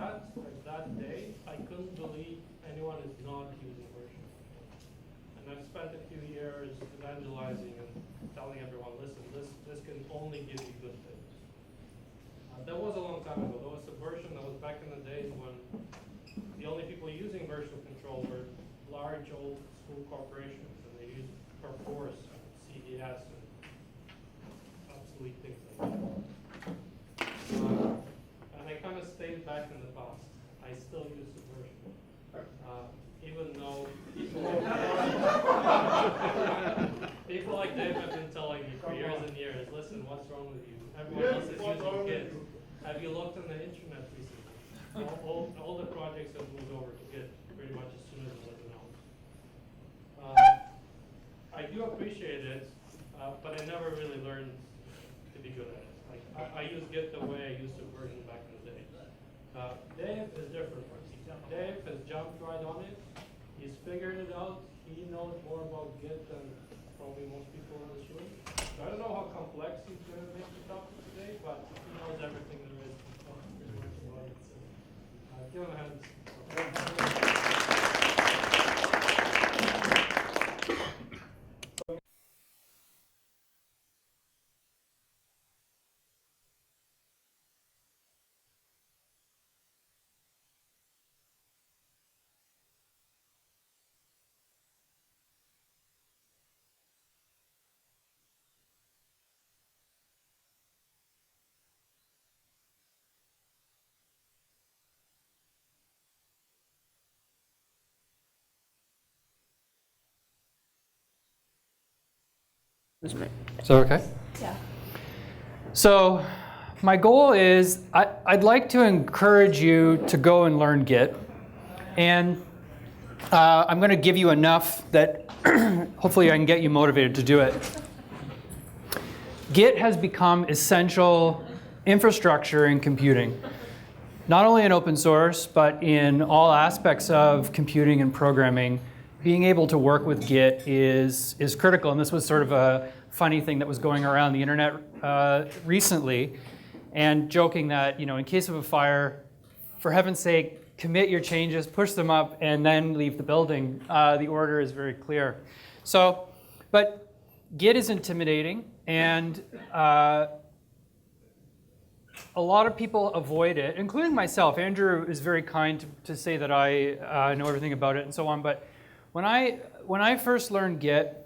that day, I couldn't believe anyone is not using version control. And I've spent a few years evangelizing and telling everyone, listen, this can only give you good things. That was a long time ago. There was Subversion. That was back in the days when the only people using version control were large old school corporations, and they used per force and CDS and obsolete things like that. And I kind of stayed back in the past. I still use Subversion. Even though people like Dave have been telling me for years and years, listen, what's wrong with you? Everyone else is using Git. Have you looked on the internet recently? All the projects have moved over to Git pretty much as soon as it was announced. I do appreciate it, but I never really learned to be good at it. Like I use Git the way I used Subversion back in the day. Dave is different. Dave has jumped right on it. He's figured it out. He knows more about Git than probably most people in this room. So I don't know how complex he's going to make the topic today, but he knows everything there is to talk pretty much about it. So give him a hand. So okay? Yeah. So my goal is I'd like to encourage you to go and learn Git. And I'm going to give you enough that hopefully I can get you motivated to do it. Git has become essential infrastructure in computing. Not only in open source, but in all aspects of computing and programming. Being able to work with Git is critical, and this was sort of a funny thing that was going around the internet recently, and joking that, in case of a fire, for heaven's sake, commit your changes, push them up, and then leave the building. The order is very clear. So, but Git is intimidating, and a lot of people avoid it, including myself. Andrew is very kind to say that I know everything about it and so on, but when I first learned Git,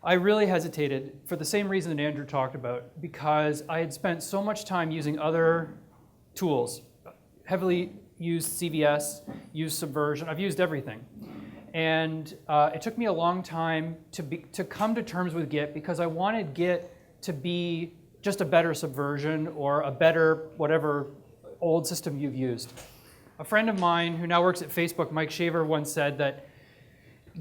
I really hesitated for the same reason that Andrew talked about, because I had spent so much time using other tools, heavily used CVS, used Subversion, I've used everything. And it took me a long time to come to terms with Git, because I wanted Git to be just a better Subversion or a better whatever old system you've used. A friend of mine who now works at Facebook, Mike Shaver, once said that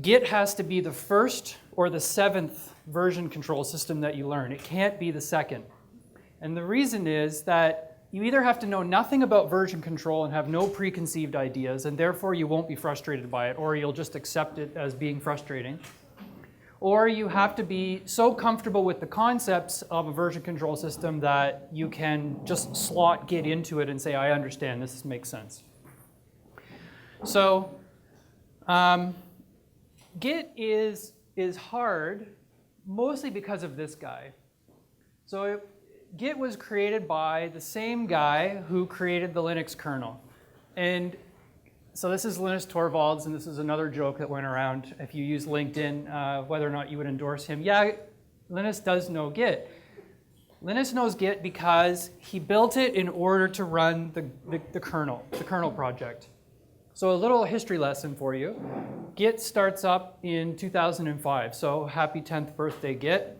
Git has to be the first or the 7th version control system that you learn. It can't be the second. And the reason is that you either have to know nothing about version control and have no preconceived ideas, and therefore you won't be frustrated by it, or you'll just accept it as being frustrating. Or you have to be so comfortable with the concepts of a version control system that you can just slot Git into it and say, I understand, this makes sense. So, Git is hard mostly because of this guy. So Git was created by the same guy who created the Linux kernel. And so this is Linus Torvalds, and this is another joke that went around if you use LinkedIn, whether or not you would endorse him. Yeah, Linus does know Git. Linus knows Git because he built it in order to run the kernel project. So a little history lesson for you. Git starts up in 2005, so happy 10th birthday, Git.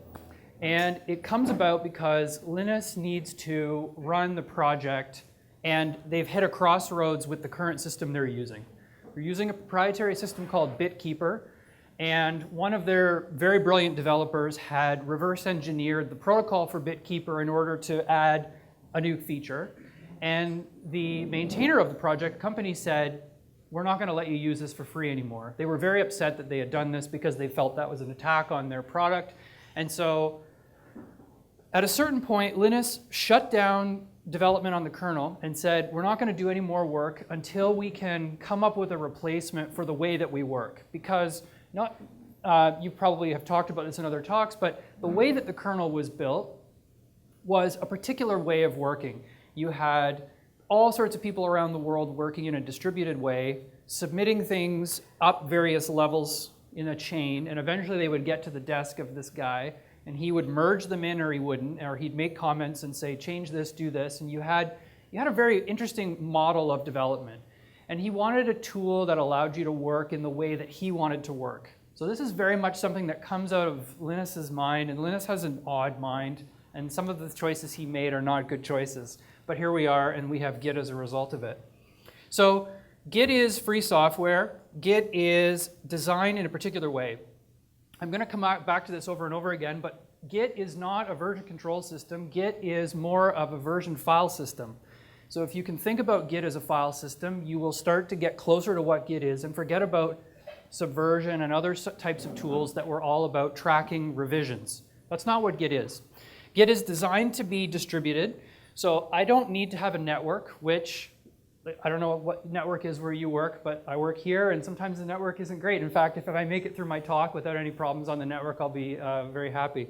And it comes about because Linus needs to run the project, and they've hit a crossroads with the current system they're using. They're using a proprietary system called BitKeeper, and one of their very brilliant developers had reverse engineered the protocol for BitKeeper in order to add a new feature. And the maintainer of the project, company, said, we're not going to let you use this for free anymore. They were very upset that they had done this because they felt that was an attack on their product. And so at a certain point, Linus shut down development on the kernel and said, we're not going to do any more work until we can come up with a replacement for the way that we work. Because you probably have talked about this in other talks, but the way that the kernel was built was a particular way of working. You had all sorts of people around the world working in a distributed way, submitting things up various levels in a chain, and eventually they would get to the desk of this guy, and he would merge them in, or he wouldn't, or he'd make comments and say, change this, do this, and you had a very interesting model of development. And he wanted a tool that allowed you to work in the way that he wanted to work. So this is very much something that comes out of Linus's mind, and Linus has an odd mind, and some of the choices he made are not good choices. But here we are, and we have Git as a result of it. So Git is free software. Git is designed in a particular way. I'm going to come back to this over and over again, but Git is not a version control system. Git is more of a version file system. So if you can think about Git as a file system, you will start to get closer to what Git is and forget about Subversion and other types of tools that were all about tracking revisions. That's not what Git is. Git is designed to be distributed. So I don't need to have a network, which I don't know what network is where you work, but I work here, and sometimes the network isn't great. In fact, if I make it through my talk without any problems on the network, I'll be very happy.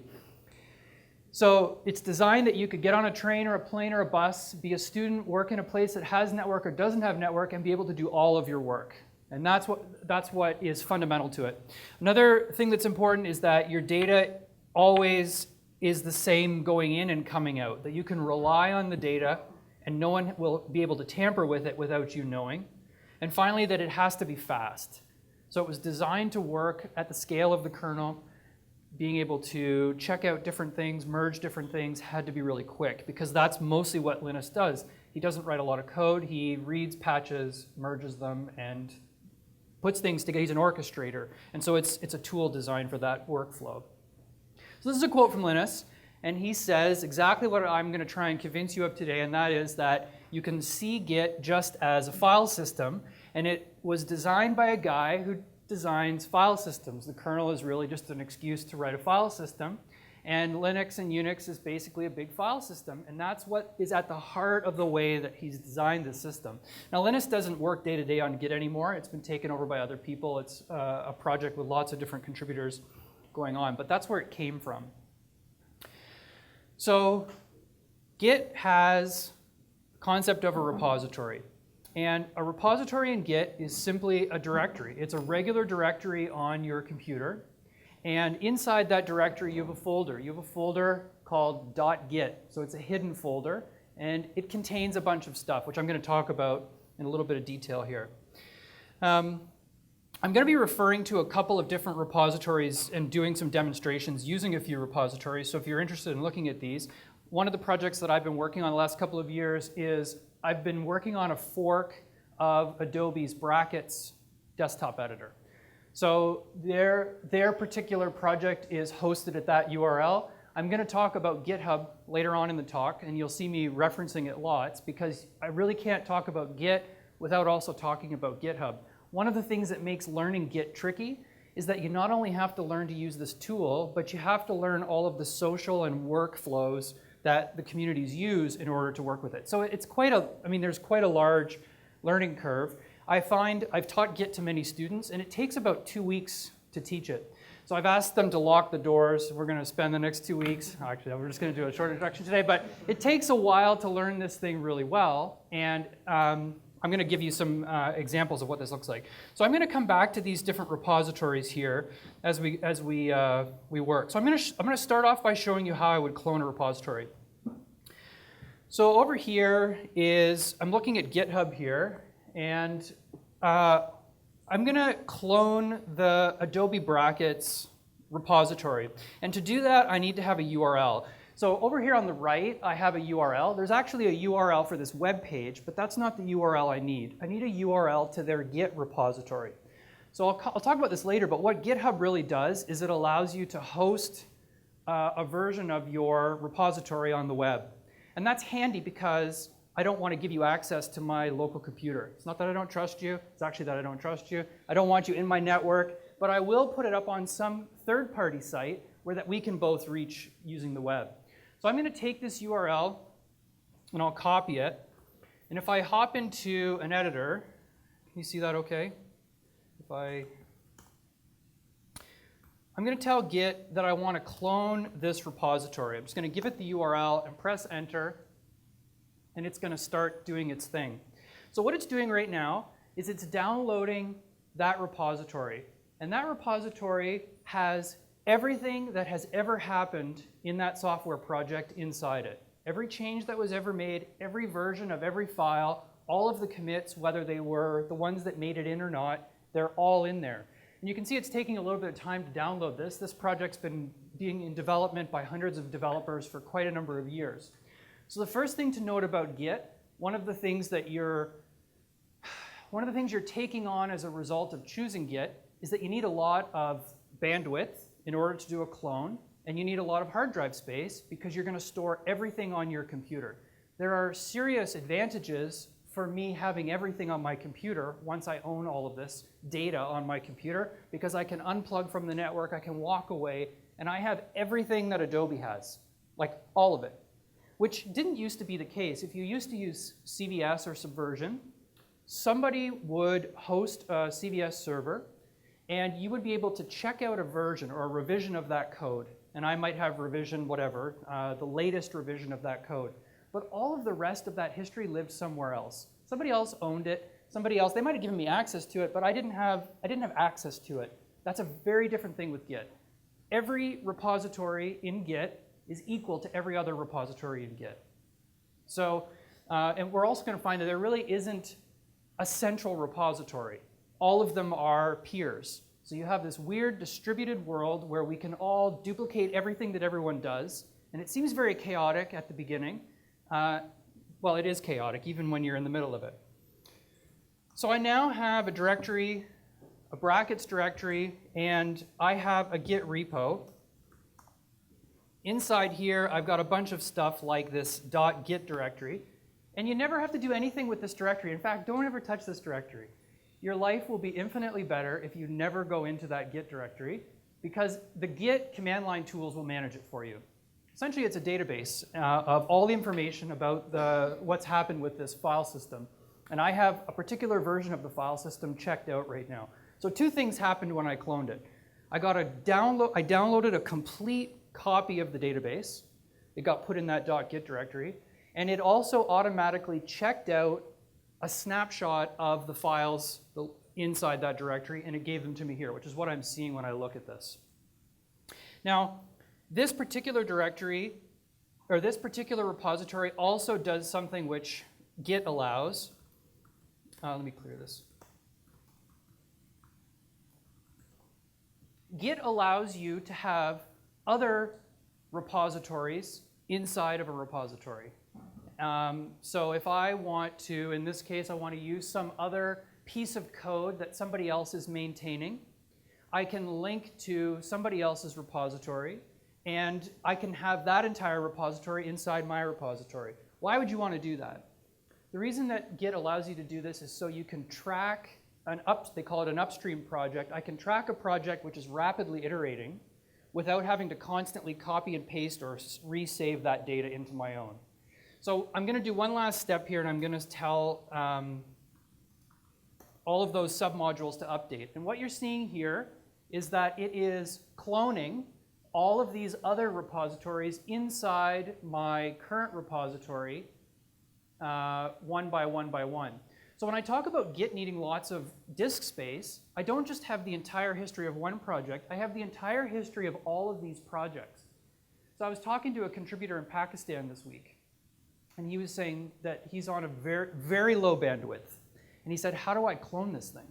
So it's designed that you could get on a train or a plane or a bus, be a student, work in a place that has network or doesn't have network, and be able to do all of your work. And that's what is fundamental to it. Another thing that's important is that your data always is the same going in and coming out, that you can rely on the data and no one will be able to tamper with it without you knowing. And finally, that it has to be fast. So it was designed to work at the scale of the kernel. Being able to check out different things, merge different things, had to be really quick, because that's mostly what Linus does. He doesn't write a lot of code. He reads patches, merges them, and puts things together. He's an orchestrator. And so it's a tool designed for that workflow. So this is a quote from Linus, and he says exactly what I'm going to try and convince you of today, and that is that you can see Git just as a file system, and it was designed by a guy who designs file systems. The kernel is really just an excuse to write a file system, and Linux and Unix is basically a big file system, and that's what is at the heart of the way that he's designed this system. Now, Linus doesn't work day to day on Git anymore. It's been taken over by other people. It's a project with lots of different contributors going on, but that's where it came from. So Git has the concept of a repository. And a repository in Git is simply a directory. It's a regular directory on your computer. And inside that directory, you have a folder. You have a folder called .git. So it's a hidden folder. And it contains a bunch of stuff, which I'm going to talk about in a little bit of detail here. I'm going to be referring to a couple of different repositories and doing some demonstrations using a few repositories. So if you're interested in looking at these, one of the projects that I've been working on the last couple of years is I've been working on a fork of Adobe's Brackets desktop editor. So their particular project is hosted at that URL. I'm going to talk about GitHub later on in the talk, and you'll see me referencing it lots, because I really can't talk about Git without also talking about GitHub. One of the things that makes learning Git tricky is that you not only have to learn to use this tool, but you have to learn all of the social and workflows that the communities use in order to work with it. So it's there's quite a large learning curve. I find I've taught Git to many students, and it takes about 2 weeks to teach it. So I've asked them to lock the doors. We're going to spend the next 2 weeks. Actually, we're just going to do a short introduction today, but it takes a while to learn this thing really well, and I'm going to give you some examples of what this looks like. So I'm going to come back to these different repositories here as we work. So I'm going to start off by showing you how I would clone a repository. So over here I'm looking at GitHub here, and I'm going to clone the Adobe Brackets repository. And to do that, I need to have a URL. So over here on the right, I have a URL. There's actually a URL for this web page, but that's not the URL I need. I need a URL to their Git repository. So I'll talk about this later, but what GitHub really does is it allows you to host a version of your repository on the web. And that's handy because I don't want to give you access to my local computer. It's not that I don't trust you. It's actually that I don't trust you. I don't want you in my network, but I will put it up on some third-party site where that we can both reach using the web. So I'm going to take this URL, and I'll copy it. And if I hop into an editor, can you see that okay? I'm going to tell Git that I want to clone this repository. I'm just going to give it the URL and press enter, and it's going to start doing its thing. So what it's doing right now is it's downloading that repository. And that repository has everything that has ever happened in that software project inside it. Every change that was ever made, every version of every file, all of the commits, whether they were the ones that made it in or not, they're all in there. And you can see it's taking a little bit of time to download this. This project's been being in development by hundreds of developers for quite a number of years. So the first thing to note about Git, one of the things you're taking on as a result of choosing Git is that you need a lot of bandwidth in order to do a clone, and you need a lot of hard drive space because you're going to store everything on your computer. There are serious advantages for me having everything on my computer once I own all of this data on my computer, because I can unplug from the network, I can walk away, and I have everything that Adobe has, like all of it, which didn't used to be the case. If you used to use CVS or Subversion, somebody would host a CVS server, and you would be able to check out a version or a revision of that code. And I might have revision whatever, the latest revision of that code. But all of the rest of that history lived somewhere else. Somebody else owned it. Somebody else, they might have given me access to it, but I didn't have access to it. That's a very different thing with Git. Every repository in Git is equal to every other repository in Git. So, and we're also going to find that there really isn't a central repository. All of them are peers. So you have this weird distributed world where we can all duplicate everything that everyone does. And it seems very chaotic at the beginning. Well, it is chaotic even when you're in the middle of it. So I now have a directory, a brackets directory, and I have a Git repo. Inside here, I've got a bunch of stuff like this .git directory. And you never have to do anything with this directory. In fact, don't ever touch this directory. Your life will be infinitely better if you never go into that Git directory, because the Git command line tools will manage it for you. Essentially, it's a database of all the information about what's happened with this file system. And I have a particular version of the file system checked out right now. So two things happened when I cloned it. I downloaded a complete copy of the database. It got put in that .git directory. And it also automatically checked out a snapshot of the files inside that directory, and it gave them to me here, which is what I'm seeing when I look at this. Now, this particular directory, or this particular repository, also does something which Git allows. Let me clear this. Git allows you to have other repositories inside of a repository. So if I want to, in this case, I want to use some other piece of code that somebody else is maintaining, I can link to somebody else's repository, and I can have that entire repository inside my repository. Why would you want to do that? The reason that Git allows you to do this is so you can track they call it an upstream project. I can track a project which is rapidly iterating without having to constantly copy and paste or resave that data into my own. So I'm going to do one last step here, and I'm going to tell all of those submodules to update. And what you're seeing here is that it is cloning all of these other repositories inside my current repository one by one by one. So when I talk about Git needing lots of disk space, I don't just have the entire history of one project, I have the entire history of all of these projects. So I was talking to a contributor in Pakistan this week, and he was saying that he's on a very, very low bandwidth. And he said, how do I clone this thing?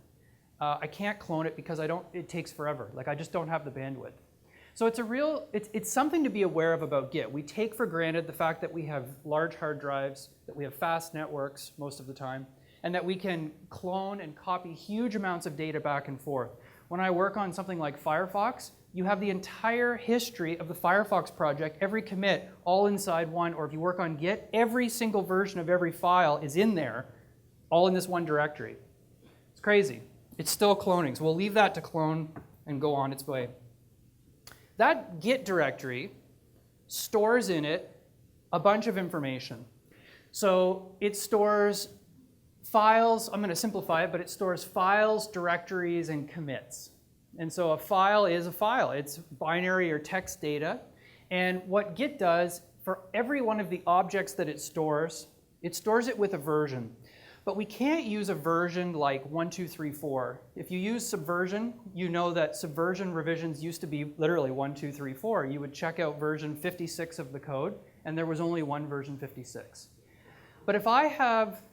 I can't clone it because it takes forever. Like, I just don't have the bandwidth. So it's something to be aware of about Git. We take for granted the fact that we have large hard drives, that we have fast networks most of the time, and that we can clone and copy huge amounts of data back and forth. When I work on something like Firefox, you have the entire history of the Firefox project, every commit, all inside one. Or if you work on Git, every single version of every file is in there, all in this one directory. It's crazy. It's still cloning, so we'll leave that to clone and go on its way. That Git directory stores in it a bunch of information. So it stores files. I'm going to simplify it, but it stores files, directories, and commits. And so a file is a file. It's binary or text data. And what Git does, for every one of the objects that it stores it with a version. But we can't use a version like 1, 2, 3, 4. If you use Subversion, you know that Subversion revisions used to be literally 1, 2, 3, 4. You would check out version 56 of the code, and there was only one version 56. But if I have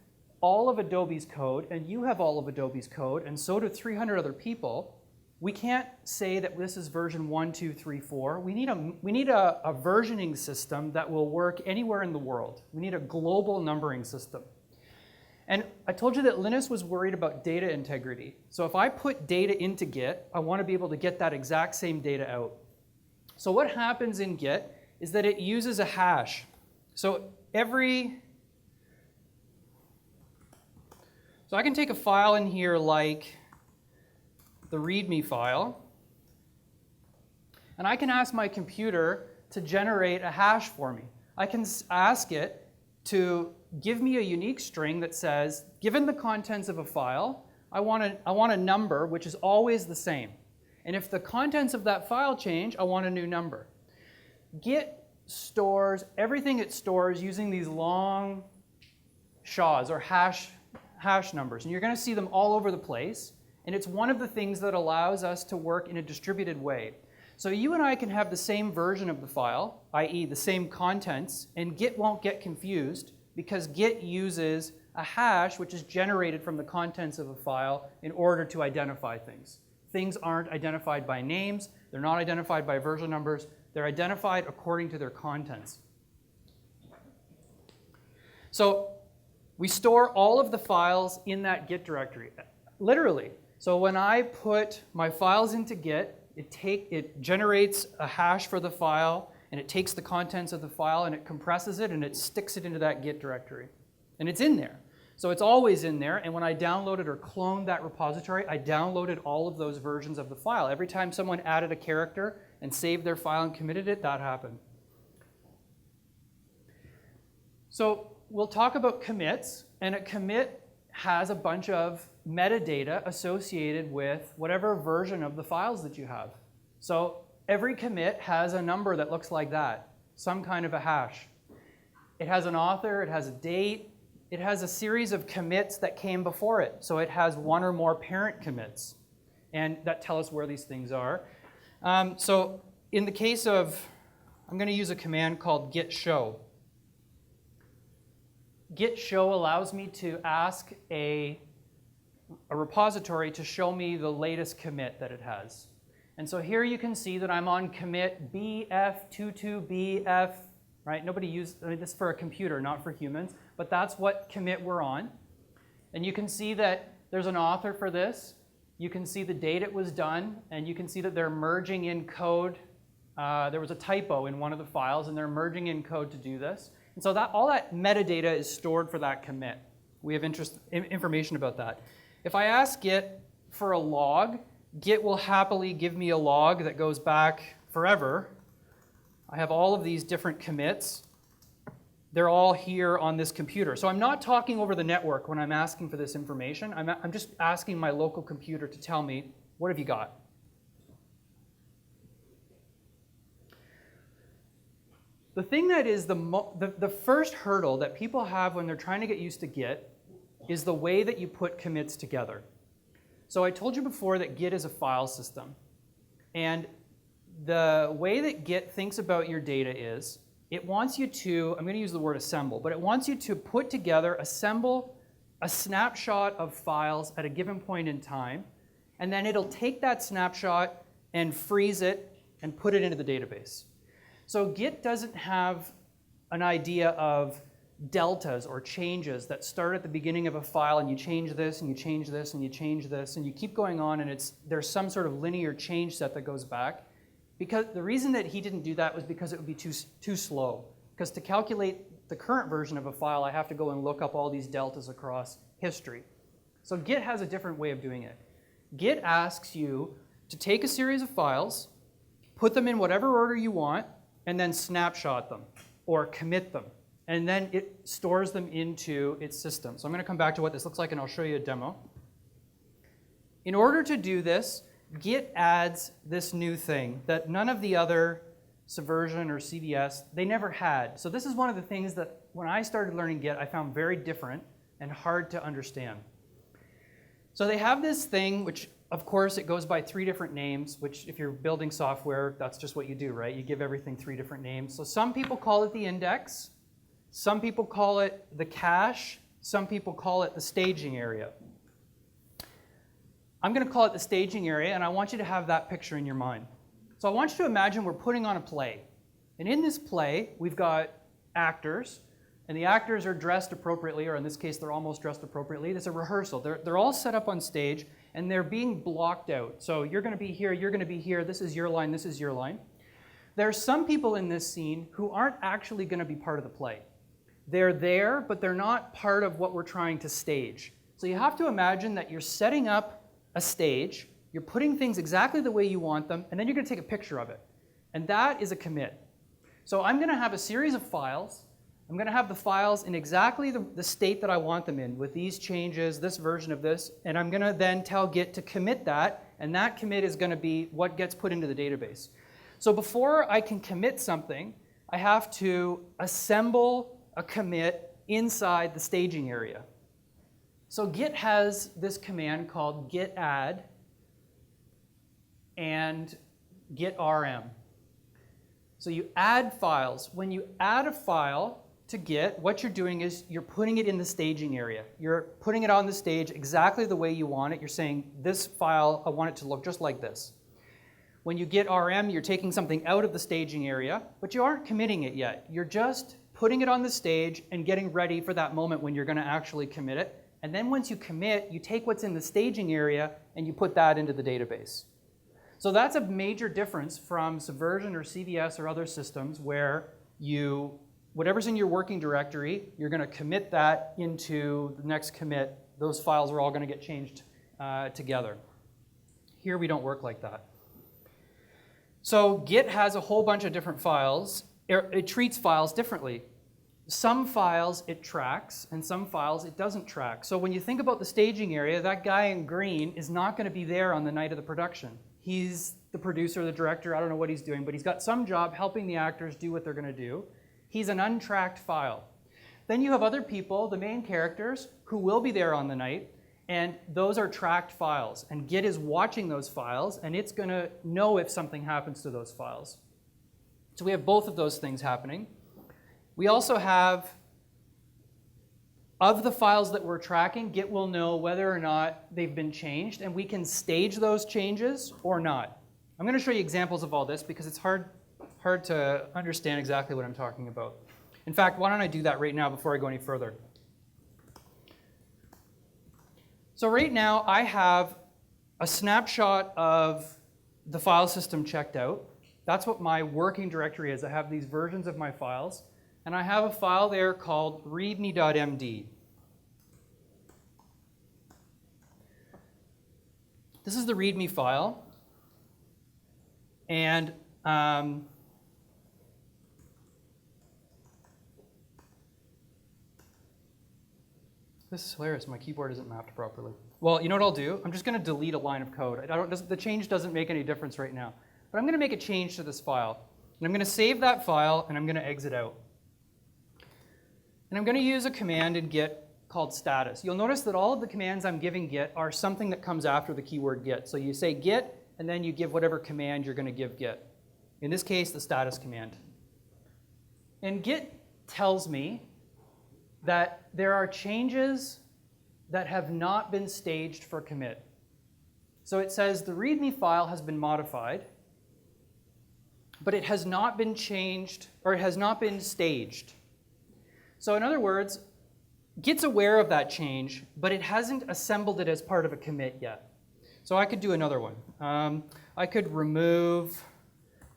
all of Adobe's code, and you have all of Adobe's code, and so do 300 other people, we can't say that this is version 1, 2, 3, 4. We need a versioning system that will work anywhere in the world. We need a global numbering system. And I told you that Linus was worried about data integrity. So if I put data into Git, I want to be able to get that exact same data out. So what happens in Git is that it uses a hash. So I can take a file in here like the README file, and I can ask my computer to generate a hash for me. I can ask it to give me a unique string that says, given the contents of a file, I want a number which is always the same. And if the contents of that file change, I want a new number. Git stores everything it stores using these long SHAs, or hash numbers. And you're going to see them all over the place. And it's one of the things that allows us to work in a distributed way. So you and I can have the same version of the file, i.e. the same contents, and Git won't get confused because Git uses a hash which is generated from the contents of a file in order to identify things. Things aren't identified by names, they're not identified by version numbers, they're identified according to their contents. So we store all of the files in that Git directory, literally. So when I put my files into Git, it generates a hash for the file, and it takes the contents of the file and it compresses it and it sticks it into that Git directory. And it's in there. So it's always in there, and when I downloaded or cloned that repository, I downloaded all of those versions of the file. Every time someone added a character and saved their file and committed it, that happened. So we'll talk about commits, and a commit has a bunch of metadata associated with whatever version of the files that you have. So every commit has a number that looks like that, some kind of a hash. It has an author, it has a date, it has a series of commits that came before it. So it has one or more parent commits, and that tell us where these things are. So in the case of, I'm going to use a command called git show. Git show allows me to ask a repository to show me the latest commit that it has. And so here you can see that I'm on commit BF22BF, right? Nobody used, I mean, this is for a computer, not for humans, but that's what commit we're on. And you can see that there's an author for this. You can see the date it was done, and you can see that they're merging in code. There was a typo in one of the files, and they're merging in code to do this. And so all that metadata is stored for that commit. We have information about that. If I ask Git for a log, Git will happily give me a log that goes back forever. I have all of these different commits. They're all here on this computer. So I'm not talking over the network when I'm asking for this information. I'm just asking my local computer to tell me, what have you got? The thing that is the first hurdle that people have when they're trying to get used to Git is the way that you put commits together. So I told you before that Git is a file system. And the way that Git thinks about your data is, it wants you to, I'm going to use the word assemble, but it wants you to put together, assemble a snapshot of files at a given point in time, and then it'll take that snapshot and freeze it and put it into the database. So Git doesn't have an idea of deltas or changes that start at the beginning of a file, and you change this, and you change this, and you change this, and you keep going on, and there's some sort of linear change set that goes back. Because the reason that he didn't do that was because it would be too slow. Because to calculate the current version of a file, I have to go and look up all these deltas across history. So Git has a different way of doing it. Git asks you to take a series of files, put them in whatever order you want, and then snapshot them or commit them. and then it stores them into its system. So I'm going to come back to what this looks like, and I'll show you a demo. In order to do this, Git adds this new thing that none of the other Subversion or CVS, they never had. So this is one of the things that when I started learning Git, I found very different and hard to understand. So they have this thing, which of course it goes by 3 different names, which if you're building software, that's just what you do, right? You give everything 3 different names. So some people call it the index, some people call it the cache, some people call it the staging area. I'm going to call it the staging area, and I want you to have that picture in your mind. So I want you to imagine we're putting on a play. And in this play, we've got actors, and the actors are dressed appropriately, or in this case, they're almost dressed appropriately. There's a rehearsal. They're all set up on stage, and they're being blocked out. So you're going to be here, you're going to be here, this is your line, this is your line. There are some people in this scene who aren't actually going to be part of the play. They're there, but they're not part of what we're trying to stage. So you have to imagine that you're setting up a stage, you're putting things exactly the way you want them, and then you're going to take a picture of it. And that is a commit. So I'm going to have a series of files. I'm going to have the files in exactly the state that I want them in with these changes, this version of this, and I'm going to then tell Git to commit that, and that commit is going to be what gets put into the database. So before I can commit something, I have to assemble a commit inside the staging area. So Git has this command called git add and git rm. So you add files. When you add a file to Git, what you're doing is you're putting it in the staging area. You're putting it on the stage exactly the way you want it. You're saying, this file, I want it to look just like this. When you git rm, you're taking something out of the staging area, but you aren't committing it yet. You're just putting it on the stage and getting ready for that moment when you're going to actually commit it. And then once you commit, you take what's in the staging area and you put that into the database. So that's a major difference from Subversion or CVS or other systems where whatever's in your working directory, you're going to commit that into the next commit. Those files are all going to get changed together. Here we don't work like that. So Git has a whole bunch of different files. It treats files differently. Some files it tracks, and some files it doesn't track. So when you think about the staging area, that guy in green is not going to be there on the night of the production. He's the producer, the director, I don't know what he's doing, but he's got some job helping the actors do what they're going to do. He's an untracked file. Then you have other people, the main characters, who will be there on the night, and those are tracked files. And Git is watching those files, and it's going to know if something happens to those files. So we have both of those things happening. We also have, of the files that we're tracking, Git will know whether or not they've been changed, and we can stage those changes or not. I'm going to show you examples of all this because it's hard to understand exactly what I'm talking about. In fact, why don't I do that right now before I go any further? So right now, I have a snapshot of the file system checked out. That's what my working directory is. I have these versions of my files. And I have a file there called readme.md. This is the README file. And this is hilarious. My keyboard isn't mapped properly. Well, you know what I'll do? I'm just going to delete a line of code. The change doesn't make any difference right now. But I'm going to make a change to this file. And I'm going to save that file, and I'm going to exit out. And I'm going to use a command in Git called status. You'll notice that all of the commands I'm giving Git are something that comes after the keyword Git. So you say Git, and then you give whatever command you're going to give Git. In this case, the status command. And Git tells me that there are changes that have not been staged for commit. So it says the README file has been modified, but it has not been changed, or it has not been staged. So in other words, Git's aware of that change, but it hasn't assembled it as part of a commit yet. So I could do another one. I could remove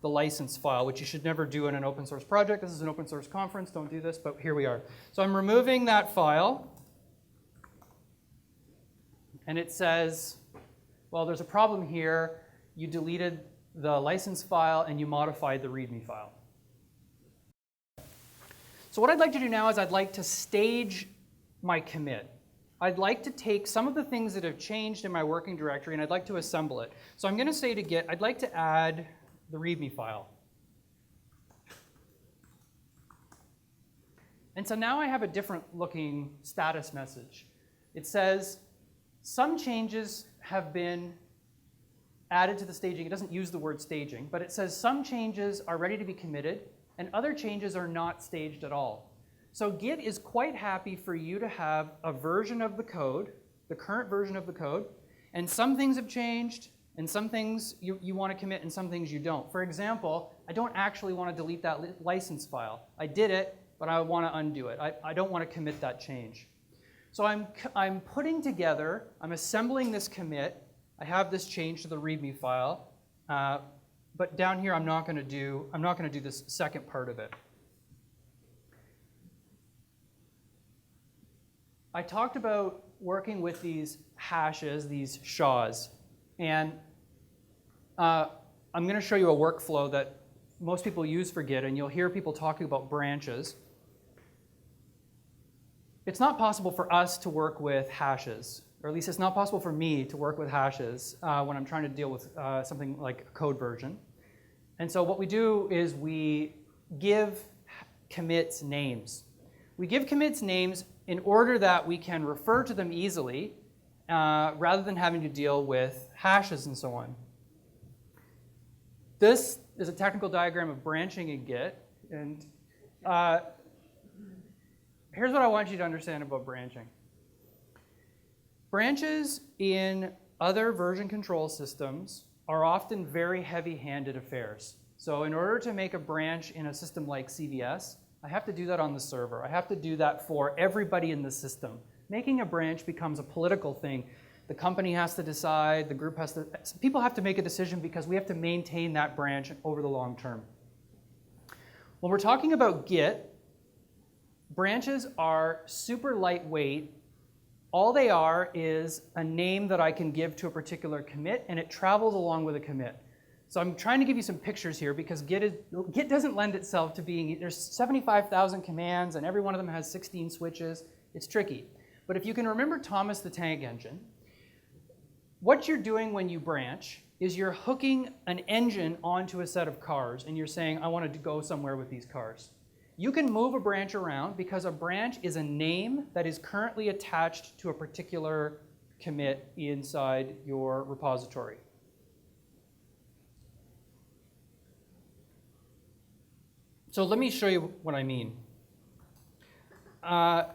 the license file, which you should never do in an open source project. This is an open source conference, don't do this, but here we are. So I'm removing that file, and it says, well, there's a problem here. You deleted the license file, and you modified the README file. So So what I'd like to do now is I'd like to stage my commit. I'd like to take some of the things that have changed in my working directory and I'd like to assemble it. So I'm going to say to Git, I'd like to add the README file. And so now I have a different looking status message. It says some changes have been added to the staging. It doesn't use the word staging, but it says some changes are ready to be committed and other changes are not staged at all. So Git is quite happy for you to have a version of the code, the current version of the code, and some things have changed and some things you want to commit and some things you don't. For example, I don't actually want to delete that license file. I did it, but I want to undo it. I don't want to commit that change. So I'm putting together, I'm assembling this commit. I have this change to the README file, but down here I'm not going to do this second part of it. I talked about working with these hashes, these SHAs, and I'm going to show you a workflow that most people use for Git, and you'll hear people talking about branches. It's not possible for us to work with hashes, or at least it's not possible for me to work with hashes when I'm trying to deal with something like a code version. And so what we do is we give commits names. We give commits names in order that we can refer to them easily rather than having to deal with hashes and so on. This is a technical diagram of branching in Git, and here's what I want you to understand about branching. Branches in other version control systems are often very heavy-handed affairs. So in order to make a branch in a system like CVS, I have to do that on the server. I have to do that for everybody in the system. Making a branch becomes a political thing. The company has to decide, the group has to, people have to make a decision because we have to maintain that branch over the long term. When we're talking about Git, branches are super lightweight. All they are is a name that I can give to a particular commit, and it travels along with a commit. So I'm trying to give you some pictures here because Git doesn't lend itself to being, there's 75,000 commands and every one of them has 16 switches. It's tricky. But if you can remember Thomas the Tank Engine, what you're doing when you branch is you're hooking an engine onto a set of cars and you're saying, I want to go somewhere with these cars. You can move a branch around because a branch is a name that is currently attached to a particular commit inside your repository. So let me show you what I mean. I'm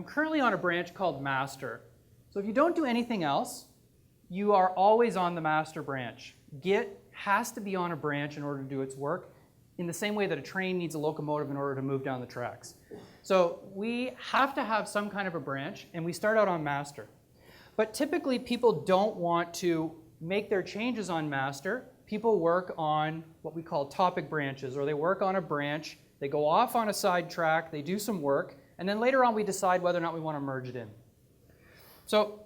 currently on a branch called master. So if you don't do anything else, you are always on the master branch. Git has to be on a branch in order to do its work, in the same way that a train needs a locomotive in order to move down the tracks. So we have to have some kind of a branch, and we start out on master. But typically, people don't want to make their changes on master. People work on what we call topic branches, or they work on a branch, they go off on a side track, they do some work, and then later on we decide whether or not we want to merge it in. So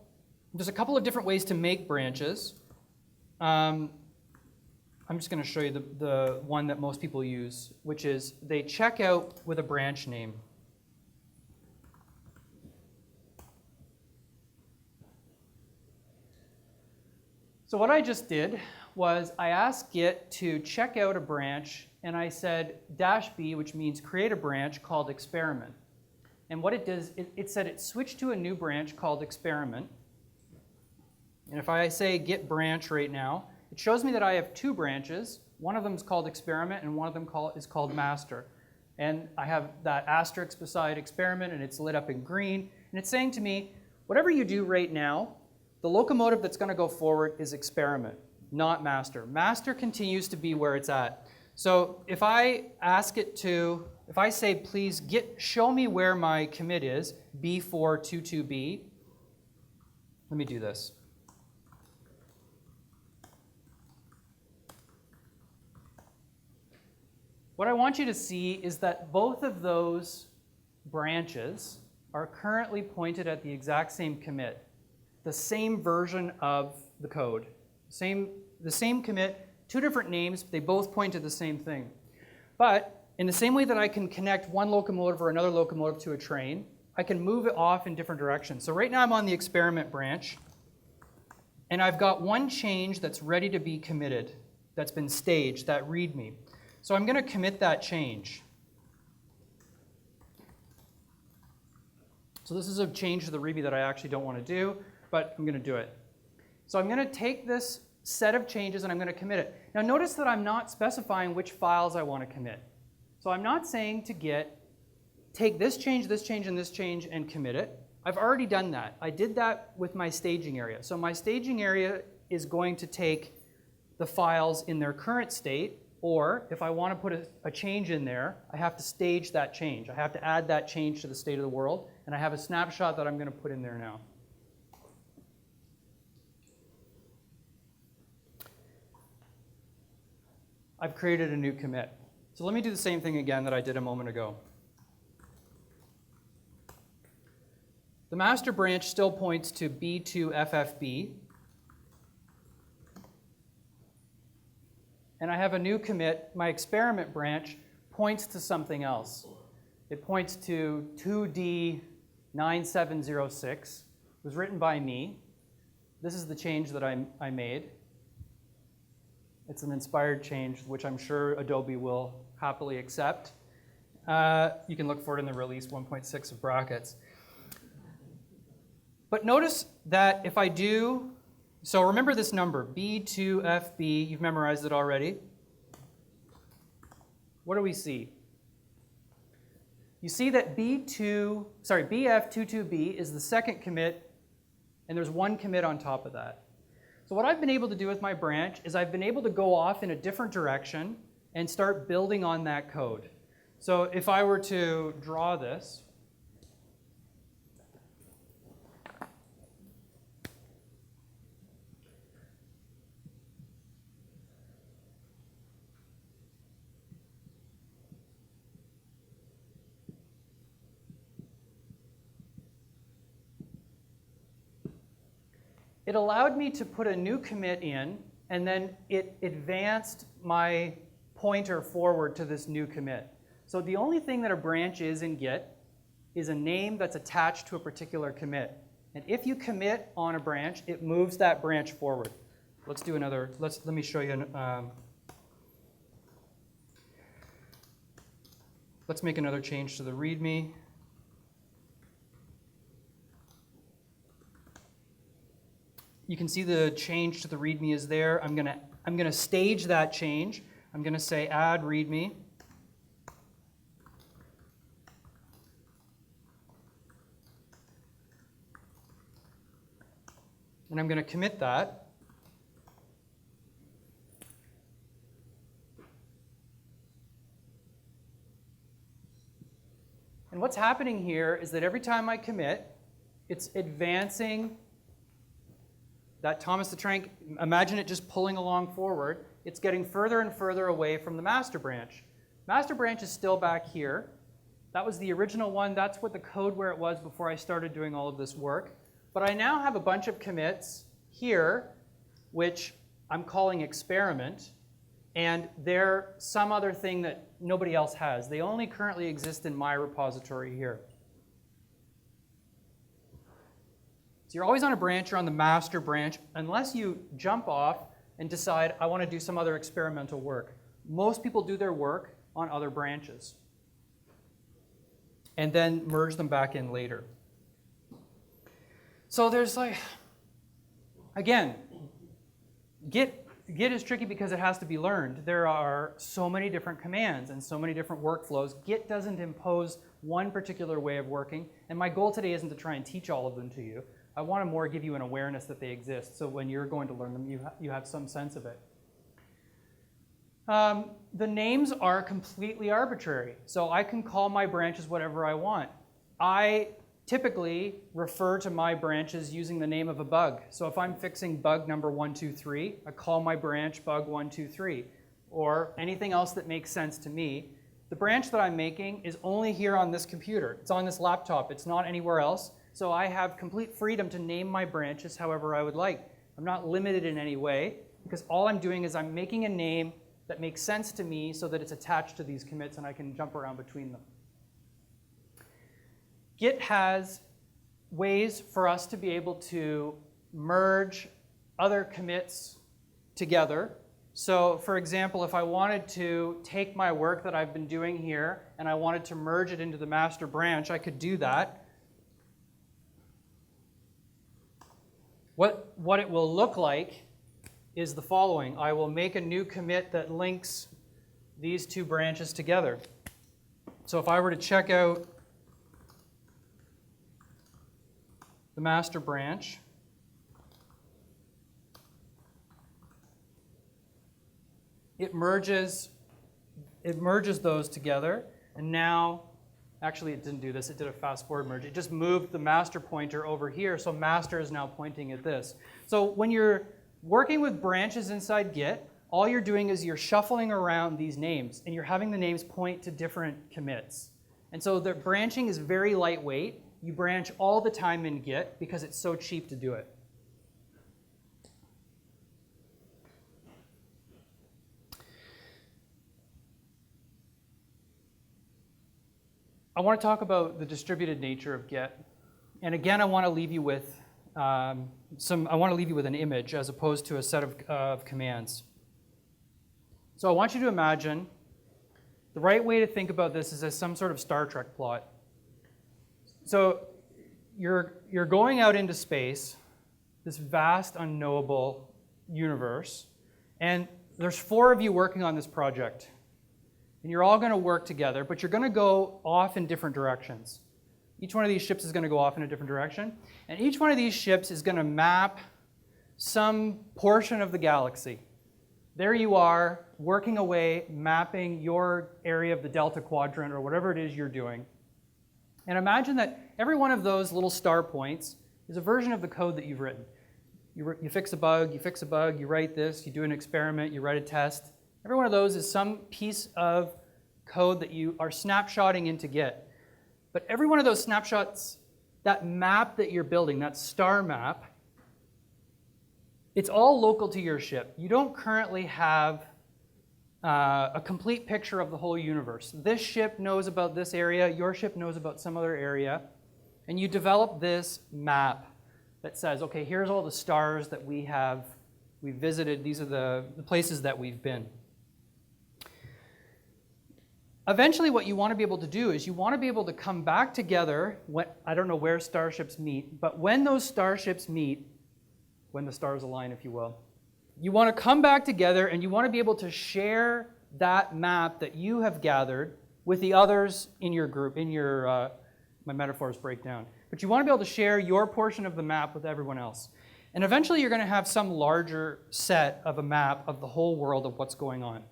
there's a couple of different ways to make branches. I'm just going to show you the one that most people use, which is they check out with a branch name. So what I just did was I asked Git to check out a branch, and I said -b, which means create a branch called experiment. And what it does, it said it switched to a new branch called experiment. And if I say git branch right now, it shows me that I have two branches. One of them is called experiment, and one of them is called master. And I have that asterisk beside experiment, and it's lit up in green. And it's saying to me, whatever you do right now, the locomotive that's going to go forward is experiment, not master. Master continues to be where it's at. So if I ask it to, if I say, please show me where my commit is, B422B, let me do this. What I want you to see is that both of those branches are currently pointed at the exact same commit, the same version of the code. The same commit, two different names, they both point to the same thing. But In the same way that I can connect one locomotive or another locomotive to a train, I can move it off in different directions. So right now I'm on the experiment branch, and I've got one change that's ready to be committed, that's been staged, that README. So I'm going to commit that change. So this is a change to the README that I actually don't want to do, but I'm going to do it. So I'm going to take this set of changes and I'm going to commit it. Now notice that I'm not specifying which files I want to commit. So I'm not saying to Git, take this change, and this change, and commit it. I've already done that. I did that with my staging area. So my staging area is going to take the files in their current state, or if I want to put a change in there, I have to stage that change. I have to add that change to the state of the world, and I have a snapshot that I'm going to put in there now. I've created a new commit. So let me do the same thing again that I did a moment ago. The master branch still points to B2FFB. And I have a new commit. My experiment branch points to something else. It points to 2D9706. It was written by me. This is the change that I made. It's an inspired change, which I'm sure Adobe will happily accept. You can look for it in the release 1.6 of brackets. But notice that if I do, so remember this number, B2FB, you've memorized it already. What do we see? You see that BF22B is the second commit, and there's one commit on top of that. So what I've been able to do with my branch is I've been able to go off in a different direction and start building on that code. So if I were to draw this, it allowed me to put a new commit in, and then it advanced my pointer forward to this new commit. So the only thing that a branch is in Git is a name that's attached to a particular commit. And if you commit on a branch, it moves that branch forward. Let's do another, let me show you. Let's make another change to the README. You can see the change to the README is there. I'm gonna stage that change. I'm gonna say add README. And I'm gonna commit that. And what's happening here is that every time I commit, it's advancing that Thomas the Tank, imagine it just pulling along forward. It's getting further and further away from the master branch. Master branch is still back here. That was the original one. That's what the code where it was before I started doing all of this work. But I now have a bunch of commits here, which I'm calling experiment. And they're some other thing that nobody else has. They only currently exist in my repository here. So you're always on a branch, you're on the master branch, unless you jump off and decide, I want to do some other experimental work. Most people do their work on other branches and then merge them back in later. So there's again, Git is tricky because it has to be learned. There are so many different commands and so many different workflows. Git doesn't impose one particular way of working, and my goal today isn't to try and teach all of them to you. I want to more give you an awareness that they exist, so when you're going to learn them, you have some sense of it. The names are completely arbitrary, so I can call my branches whatever I want. I typically refer to my branches using the name of a bug. So if I'm fixing bug number 123, I call my branch bug 123, or anything else that makes sense to me. The branch that I'm making is only here on this computer. It's on this laptop. It's not anywhere else. So I have complete freedom to name my branches however I would like. I'm not limited in any way, because all I'm doing is I'm making a name that makes sense to me so that it's attached to these commits and I can jump around between them. Git has ways for us to be able to merge other commits together. So for example, if I wanted to take my work that I've been doing here and I wanted to merge it into the master branch, I could do that. What it will look like is the following. I will make a new commit that links these two branches together. So if I were to check out the master branch, it merges those together, and now, actually it didn't do this, it did a fast forward merge. It just moved the master pointer over here, so master is now pointing at this. So when you're working with branches inside Git, all you're doing is you're shuffling around these names, and you're having the names point to different commits. And so the branching is very lightweight. You branch all the time in Git because it's so cheap to do it. I want to talk about the distributed nature of Git. And again, I want to leave you with an image as opposed to a set of commands. So I want you to imagine the right way to think about this is as some sort of Star Trek plot. So you're going out into space, this vast, unknowable universe, and there's 4 of you working on this project. And you're all going to work together, but you're going to go off in different directions. Each one of these ships is going to go off in a different direction. And each one of these ships is going to map some portion of the galaxy. There you are, working away, mapping your area of the Delta Quadrant or whatever it is you're doing. And imagine that every one of those little star points is a version of the code that you've written. You fix a bug, you write this, you do an experiment, you write a test. Every one of those is some piece of code that you are snapshotting into Git. But every one of those snapshots, that map that you're building, that star map, it's all local to your ship. You don't currently have a complete picture of the whole universe. This ship knows about this area, your ship knows about some other area, and you develop this map that says, okay, here's all the stars that we've visited, these are the places that we've been. Eventually what you want to be able to do is you want to be able to come back together, I don't know where starships meet, but when those starships meet, when the stars align, if you will, you want to come back together and you want to be able to share that map that you have gathered with the others in your group, my metaphors break down. But you want to be able to share your portion of the map with everyone else. And eventually you're going to have some larger set of a map of the whole world of what's going on.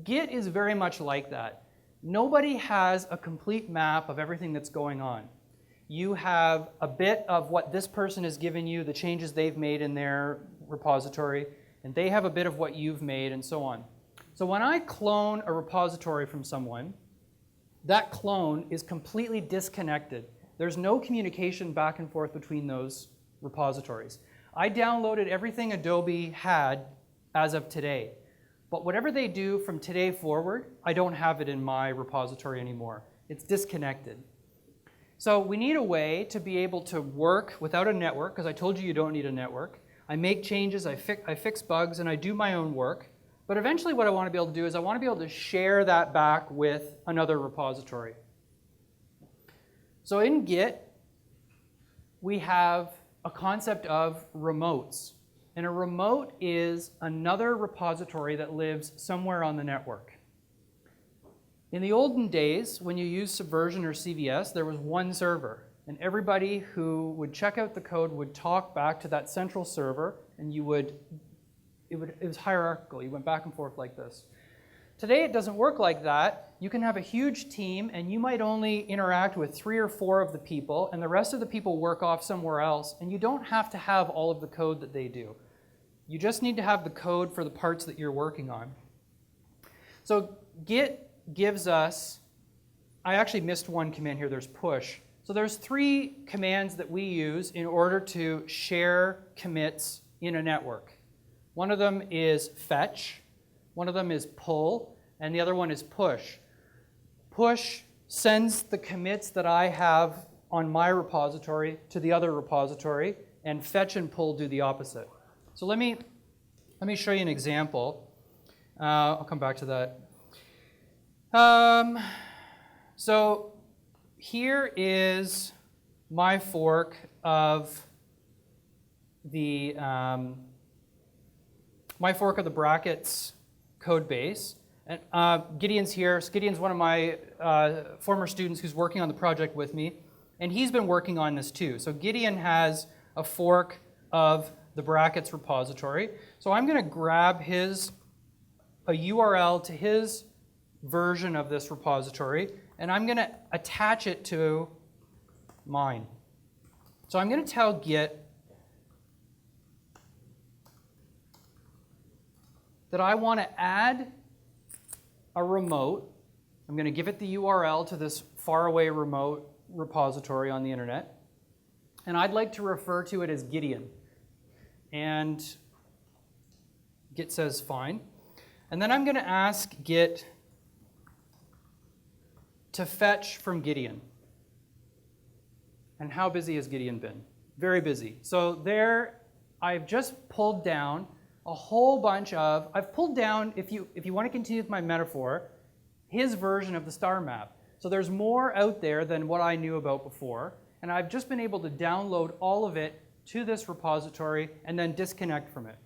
Git is very much like that. Nobody has a complete map of everything that's going on. You have a bit of what this person has given you, the changes they've made in their repository, and they have a bit of what you've made, and so on. So when I clone a repository from someone, that clone is completely disconnected. There's no communication back and forth between those repositories. I downloaded everything Adobe had as of today. But whatever they do from today forward, I don't have it in my repository anymore. It's disconnected. So we need a way to be able to work without a network, because I told you don't need a network. I make changes, I fix bugs, and I do my own work. But eventually what I want to be able to do is I want to be able to share that back with another repository. So in Git, we have a concept of remotes. And a remote is another repository that lives somewhere on the network. In the olden days, when you used Subversion or CVS, there was one server. And everybody who would check out the code would talk back to that central server, and it was hierarchical. You went back and forth like this. Today, it doesn't work like that. You can have a huge team, and you might only interact with 3 or 4 of the people, and the rest of the people work off somewhere else, and you don't have to have all of the code that they do. You just need to have the code for the parts that you're working on. So Git gives us, I actually missed one command here, there's push. So there's 3 commands that we use in order to share commits in a network. One of them is fetch. One of them is pull, and the other one is push. Push sends the commits that I have on my repository to the other repository, and fetch and pull do the opposite. So let me show you an example. I'll come back to that. So here is my fork of the brackets code base. And Gideon's here. So Gideon's one of my former students who's working on the project with me, and he's been working on this too. So Gideon has a fork of the brackets repository. So I'm going to grab a URL to his version of this repository, and I'm going to attach it to mine. So I'm going to tell Git that I want to add a remote. I'm going to give it the URL to this faraway remote repository on the internet, and I'd like to refer to it as Gideon. And Git says fine. And then I'm going to ask Git to fetch from Gideon. And how busy has Gideon been? Very busy. So there, I've just pulled down a whole bunch of, I've pulled down, if you want to continue with my metaphor, his version of the star map. So there's more out there than what I knew about before, and I've just been able to download all of it to this repository and then disconnect from it.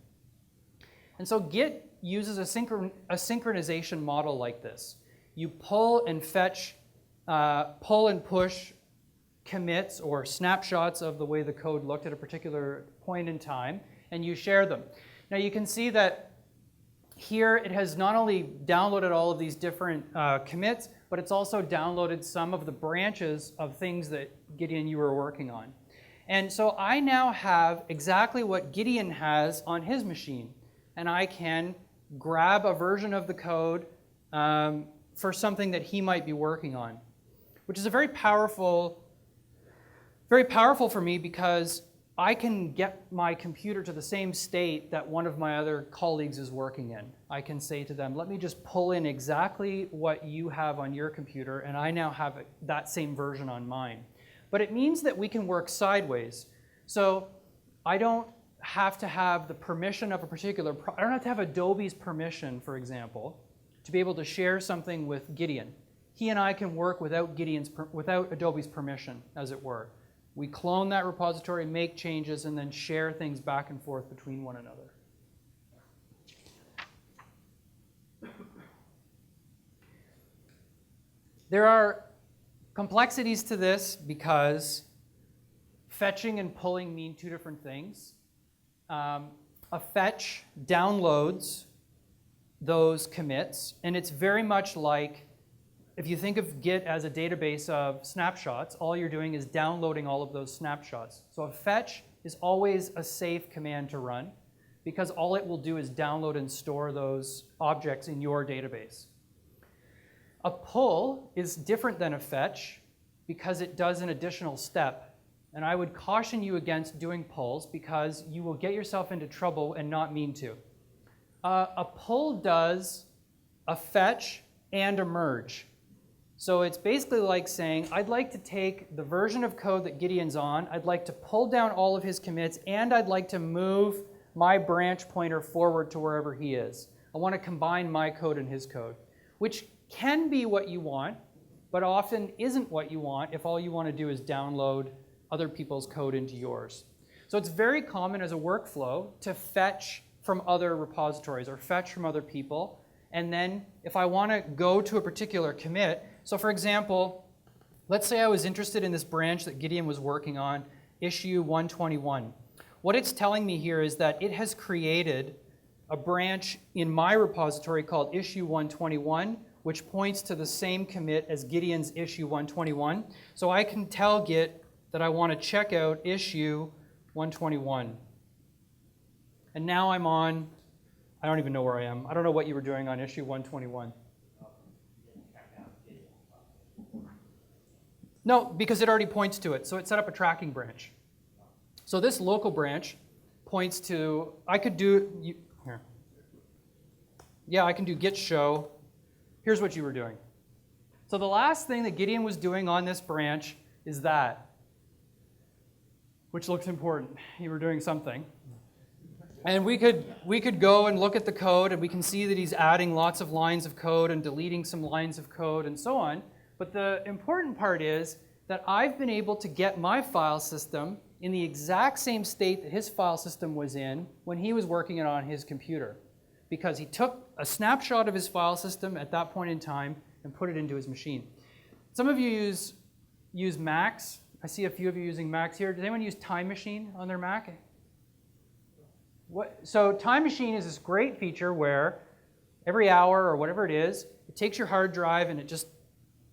And so Git uses a synchronization model like this. You pull and fetch, pull and push commits or snapshots of the way the code looked at a particular point in time, and you share them. Now you can see that here it has not only downloaded all of these different commits, but it's also downloaded some of the branches of things that Gideon, you were working on. And so I now have exactly what Gideon has on his machine, and I can grab a version of the code for something that he might be working on, which is a very powerful for me, because I can get my computer to the same state that one of my other colleagues is working in. I can say to them, let me just pull in exactly what you have on your computer, and I now have that same version on mine. But it means that we can work sideways. So I don't have to have the permission of a particular, I don't have to have Adobe's permission, for example, to be able to share something with Gideon. He and I can work without Adobe's permission, as it were. We clone that repository, make changes, and then share things back and forth between one another. There are complexities to this because fetching and pulling mean two different things. A fetch downloads those commits, and it's very much like, if you think of Git as a database of snapshots, all you're doing is downloading all of those snapshots. So a fetch is always a safe command to run, because all it will do is download and store those objects in your database. A pull is different than a fetch because it does an additional step. And I would caution you against doing pulls, because you will get yourself into trouble and not mean to. A pull does a fetch and a merge. So it's basically like saying, I'd like to take the version of code that Gideon's on, I'd like to pull down all of his commits, and I'd like to move my branch pointer forward to wherever he is. I want to combine my code and his code, which can be what you want, but often isn't what you want if all you want to do is download other people's code into yours. So it's very common as a workflow to fetch from other repositories or fetch from other people. And then if I want to go to a particular commit, so for example, let's say I was interested in this branch that Gideon was working on, issue 121. What it's telling me here is that it has created a branch in my repository called issue 121, which points to the same commit as Gideon's issue 121. So I can tell Git that I want to check out issue 121. And now I'm on, I don't even know where I am. I don't know what you were doing on issue 121. No, because it already points to it. So it set up a tracking branch. So this local branch points to, I could do, here. yeah, I can do git show. Here's what you were doing. So the last thing that Gideon was doing on this branch is that, which looks important. You were doing something. And we could go and look at the code, and we can see that he's adding lots of lines of code and deleting some lines of code and so on. But the important part is that I've been able to get my file system in the exact same state that his file system was in when he was working it on his computer, because he took a snapshot of his file system at that point in time and put it into his machine. Some of you use Macs. I see a few of you using Macs here. Does anyone use Time Machine on their Mac? So Time Machine is this great feature where every hour or whatever it is, it takes your hard drive and it just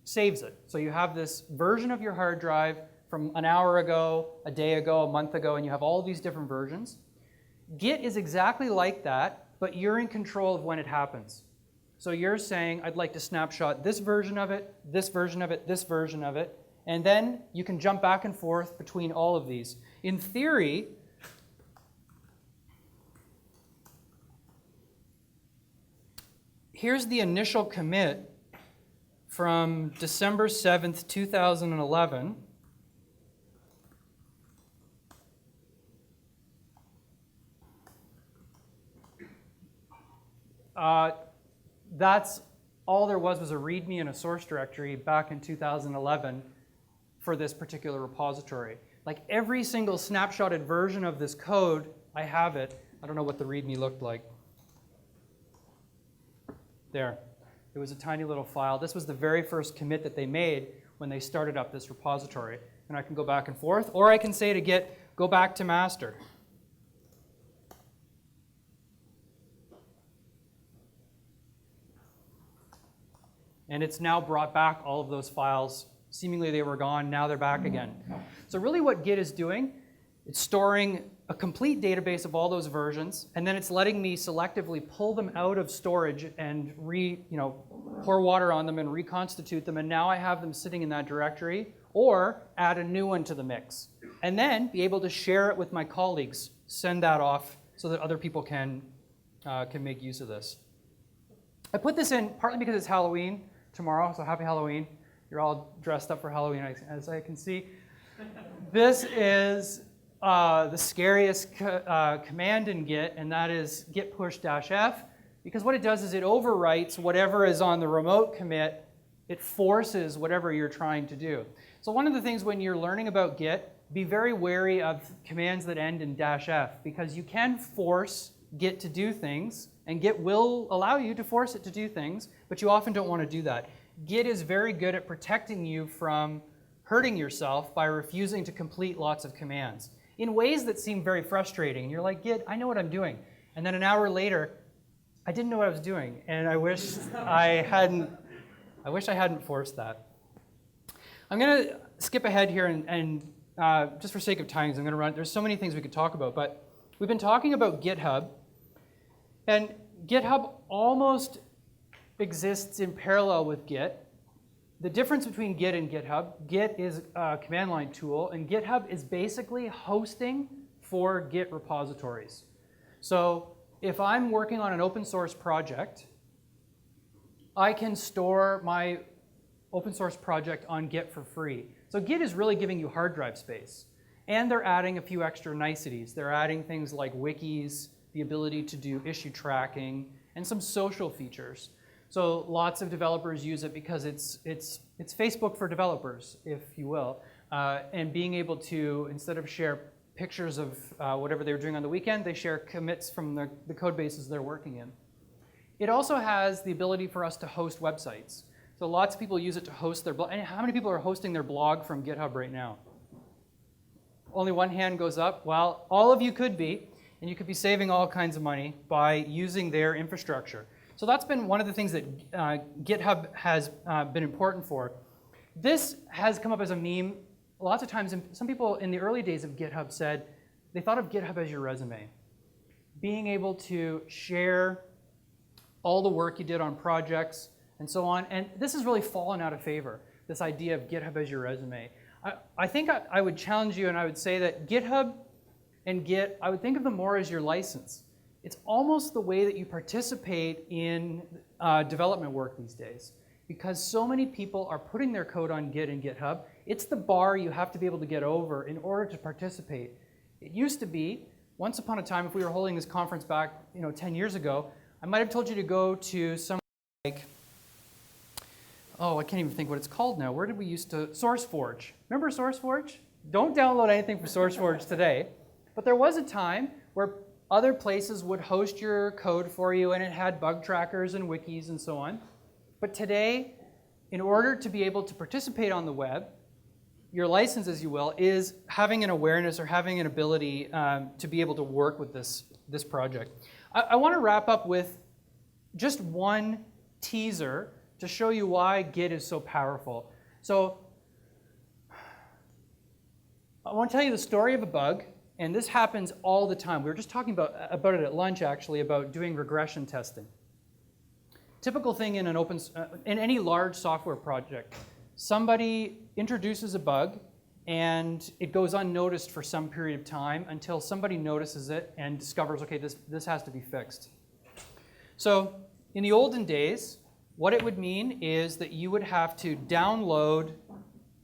saves it. So you have this version of your hard drive from an hour ago, a day ago, a month ago, and you have all these different versions. Git is exactly like that, but you're in control of when it happens. So you're saying, I'd like to snapshot this version of it, this version of it, this version of it, and then you can jump back and forth between all of these. In theory, here's the initial commit from December 7th, 2011. That's all there was a README and a source directory back in 2011 for this particular repository. Like every single snapshotted version of this code, I have it. I don't know what the README looked like. There. It was a tiny little file. This was the very first commit that they made when they started up this repository. And I can go back and forth, or I can say to Git, go back to master. And it's now brought back all of those files. Seemingly they were gone, now they're back again. So really what Git is doing, it's storing a complete database of all those versions, and then it's letting me selectively pull them out of storage and pour water on them and reconstitute them, and now I have them sitting in that directory, or add a new one to the mix. And then be able to share it with my colleagues, send that off so that other people can make use of this. I put this in partly because it's Halloween tomorrow, so happy Halloween. You're all dressed up for Halloween, as I can see. This is the scariest command in Git, and that is git push -f, because what it does is it overwrites whatever is on the remote commit. It forces whatever you're trying to do. So one of the things when you're learning about Git, be very wary of commands that end in -f, because you can force Git to do things, and Git will allow you to force it to do things, but you often don't want to do that. Git is very good at protecting you from hurting yourself by refusing to complete lots of commands in ways that seem very frustrating. You're like, Git, I know what I'm doing. And then an hour later, I didn't know what I was doing, and I wish I hadn't forced that. I'm going to skip ahead here and just for sake of time, I'm going to run. There's so many things we could talk about, but we've been talking about GitHub. And GitHub almost exists in parallel with Git. The difference between Git and GitHub, Git is a command line tool, and GitHub is basically hosting for Git repositories. So if I'm working on an open source project, I can store my open source project on Git for free. So Git is really giving you hard drive space. And they're adding a few extra niceties. They're adding things like wikis, the ability to do issue tracking, and some social features. So lots of developers use it because it's Facebook for developers, if you will, and being able to, instead of share pictures of whatever they were doing on the weekend, they share commits from the code bases they're working in. It also has the ability for us to host websites. So lots of people use it to host their blog. And how many people are hosting their blog from GitHub right now? Only one hand goes up. Well, all of you could be. And you could be saving all kinds of money by using their infrastructure. So that's been one of the things that GitHub has been important for. This has come up as a meme. Lots of times, some people in the early days of GitHub said they thought of GitHub as your resume. Being able to share all the work you did on projects and so on. And this has really fallen out of favor, this idea of GitHub as your resume. I think I would challenge you and I would say that GitHub and Git, I would think of them more as your license. It's almost the way that you participate in development work these days. Because so many people are putting their code on Git and GitHub, it's the bar you have to be able to get over in order to participate. It used to be, once upon a time, if we were holding this conference back 10 years ago, I might have told you to go to some like, oh, I can't even think what it's called now. Where did we used to? SourceForge. Remember SourceForge? Don't download anything from SourceForge today. But there was a time where other places would host your code for you, and it had bug trackers and wikis and so on. But today, in order to be able to participate on the web, your license, as you will, is having an awareness or having an ability to be able to work with this project. I want to wrap up with just one teaser to show you why Git is so powerful. So I want to tell you the story of a bug, and this happens all the time. We were just talking about it at lunch, actually, about doing regression testing. Typical thing in in any large software project, somebody introduces a bug and it goes unnoticed for some period of time until somebody notices it and discovers, okay, this has to be fixed. So in the olden days, what it would mean is that you would have to download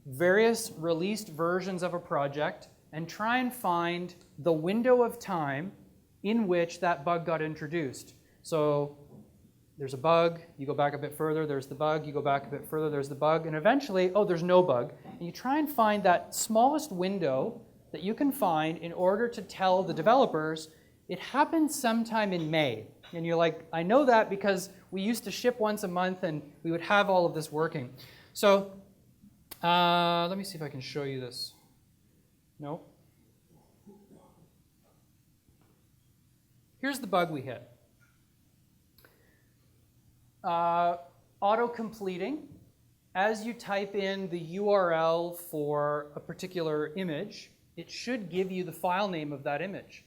various released versions of a project and try and find the window of time in which that bug got introduced. So there's a bug, you go back a bit further, there's the bug, you go back a bit further, there's the bug, and eventually, oh, there's no bug. And you try and find that smallest window that you can find in order to tell the developers, it happened sometime in May. And you're like, I know that because we used to ship once a month and we would have all of this working. So let me see if I can show you this. No? Here's the bug we hit. Auto-completing. As you type in the URL for a particular image, it should give you the file name of that image.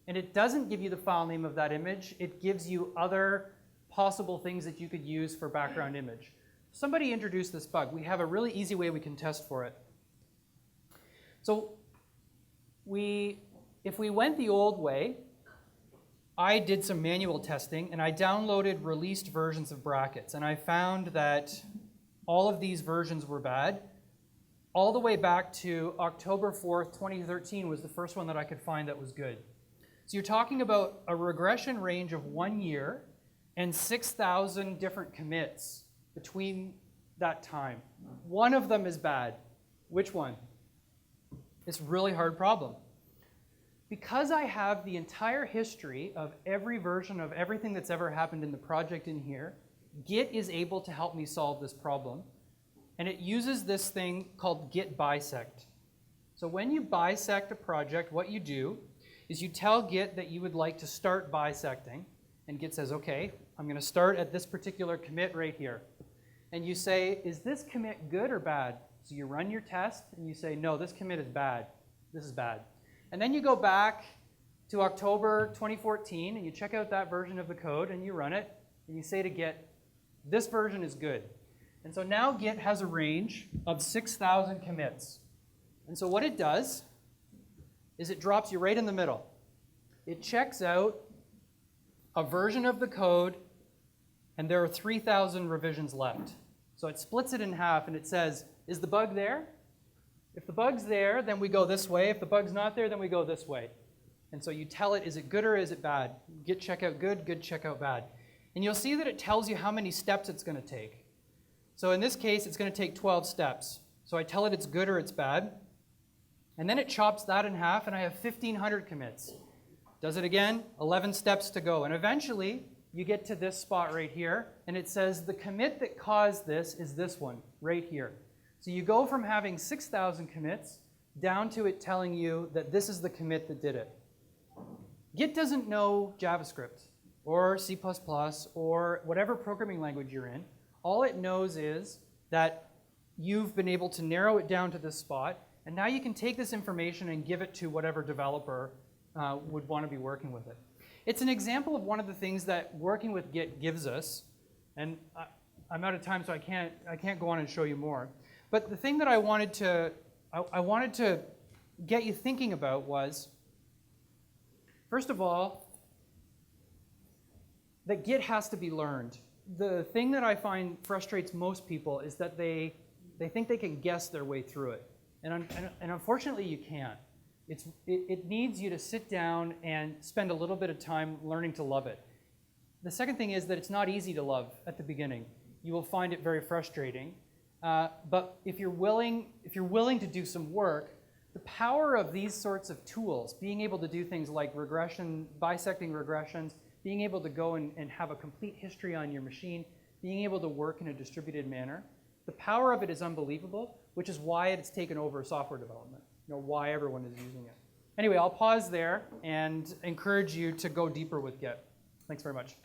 And it doesn't give you the file name of that image. It gives you other possible things that you could use for background image. Somebody introduced this bug. We have a really easy way we can test for it. So if we went the old way, I did some manual testing, and I downloaded released versions of brackets, and I found that all of these versions were bad. All the way back to October 4th, 2013 was the first one that I could find that was good. So you're talking about a regression range of 1 year and 6,000 different commits between that time. One of them is bad. Which one? It's a really hard problem. Because I have the entire history of every version of everything that's ever happened in the project in here, Git is able to help me solve this problem. And it uses this thing called Git bisect. So when you bisect a project, what you do is you tell Git that you would like to start bisecting. And Git says, okay, I'm going to start at this particular commit right here. And you say, is this commit good or bad? So you run your test, and you say, no, this commit is bad. This is bad. And then you go back to October 2014, and you check out that version of the code, and you run it, and you say to Git, this version is good. And so now Git has a range of 6,000 commits. And so what it does is it drops you right in the middle. It checks out a version of the code, and there are 3,000 revisions left. So it splits it in half, and it says, is the bug there? If the bug's there, then we go this way. If the bug's not there, then we go this way. And so you tell it, is it good or is it bad? Git checkout good, good checkout bad. And you'll see that it tells you how many steps it's going to take. So in this case, it's going to take 12 steps. So I tell it it's good or it's bad. And then it chops that in half, and I have 1,500 commits. Does it again, 11 steps to go. And eventually, you get to this spot right here, and it says the commit that caused this is this one right here. So you go from having 6,000 commits down to it telling you that this is the commit that did it. Git doesn't know JavaScript or C++ or whatever programming language you're in. All it knows is that you've been able to narrow it down to this spot, and now you can take this information and give it to whatever developer would want to be working with it. It's an example of one of the things that working with Git gives us, and I'm out of time, so I can't go on and show you more. But the thing that I wanted to get you thinking about was, first of all, that Git has to be learned. The thing that I find frustrates most people is that they think they can guess their way through it. And unfortunately, you can't. It needs you to sit down and spend a little bit of time learning to love it. The second thing is that it's not easy to love at the beginning. You will find it very frustrating. But if you're willing to do some work, the power of these sorts of tools, being able to do things like regression, bisecting regressions, being able to go and have a complete history on your machine, being able to work in a distributed manner, the power of it is unbelievable, which is why it's taken over software development, why everyone is using it. Anyway, I'll pause there and encourage you to go deeper with Git. Thanks very much.